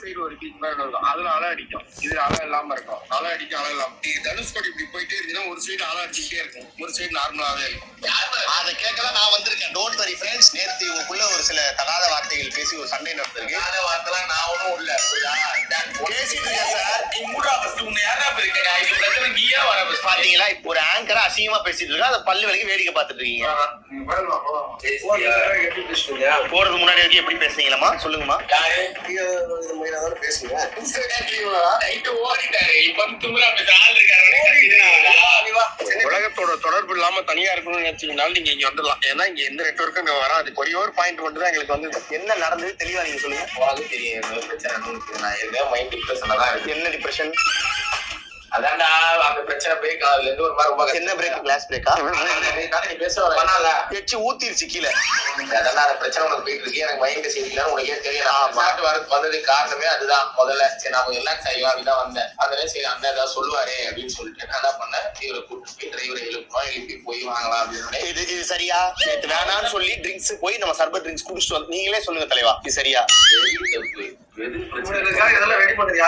Side ஒரு beach மாதிரி இருக்கும். அதுல அலை அடிக்கும், இது அலை இல்லாம இருக்கும். அலை அடிக்கும், அலை இல்லாம. நீங்க தனுஷ்கோடி இப்படி போயிட்டே இருந்தீங்கன்னா ஒரு சைடு அலை அடிச்சுட்டே இருக்கும், ஒரு சைடு நார்மலாவே இருக்கும். அதை கேட்கலாம் நான் வந்திருக்கேன். Don't worry friends. நேற்று இவங்களுக்குள்ள ஒரு சில தகாத வார்த்தைகள் பேசி ஒரு சண்டை நடந்திருக்கு. தகாத வார்த்தைலாம் நான் ஒன்றும் இல்ல. பேசிட்டு இருக்கேன் சார். நீ மூடா ஃபர்ஸ்ட் உன்னை யாரா போயிருக்கா? இது பிரச்சனை நீயா வர பாத்தீங்களா? இப்போ ஒரு ஆங்கரா அசிங்கமா பேசிட்டு இருக்கா, அதை பல்லு வரைக்கும் வேடிக்கை பார்த்துட்டு இருக்கீங்க. போறது முன்னாடி வரைக்கும் எப்படி பேசுனீங்களா? சொல்லுங்கம்மா. பேசுங்க. ஓடிட்டாரு. இப்ப தும்புறா பேச ஆள் இருக்காரு. உலகத்தோட தொடர்பு இல்லாம தனியா இருக்கணும்னு நினைச்சீங்கனாலும் நீங்க இங்க வந்துடலாம். ஏன்னா இங்க எந்த நெட்வொர்க்கும் இங்க வராது. ஒரே ஒரு பாயிண்ட் மட்டும் தான் எங்களுக்கு வந்து என்ன நடந்தது தெளிவா நீங்க சொல்லுங்க. உங்களுக்கு தெரியும் பிரச்சனை. நான் ஏற்கனவே மைண்ட் டிப்ரெஷன்ல தான் இருக்கு. என்ன டிப்ரெஷன்? அதான்டா அந்த பிரச்சனை பிரேக் ஆகுதுல இருந்து ஒரு மாதிரி ரொம்ப என்ன பிரேக்? கிளாஸ் பிரேக்கா? நீ பேச வரல எச்சு ஊத்திருச்சு கீழே. அதெல்லாம் அந்த பிரச்சனை உனக்கு போயிட்டு இருக்கு. எனக்கு மைண்ட் சரியில்லைன்னு உனக்கே தெரியும். பாட்டு வரதுக்கு வந்ததுக்கு காரணமே அதுதான். முதல்ல சரி நான் ரிலாக்ஸ் ஆகிலாம் அப்படிதான் வந்தேன். அதுல சரி அந்த ஏதாவது சொல்லுவாரு அப்படின்னு சொல்லிட்டு நான் என்ன பண்ணேன், இவரை கூப்பிட்டு போய் டிரைவரை எழுப்பி போய் வாங்கலாம் அப்படின்னு. இது சரியா? நேற்று வேணான்னு சொல்லி ட்ரிங்க்ஸ் போய் நம்ம சர்பத் ட்ரிங்க்ஸ் குடிச்சிட்டு வந்து நீங்களே சொல்லுங்க தலைவா, இது சரியா? இதெல்லாம் ரெடி பண்ணுறியா?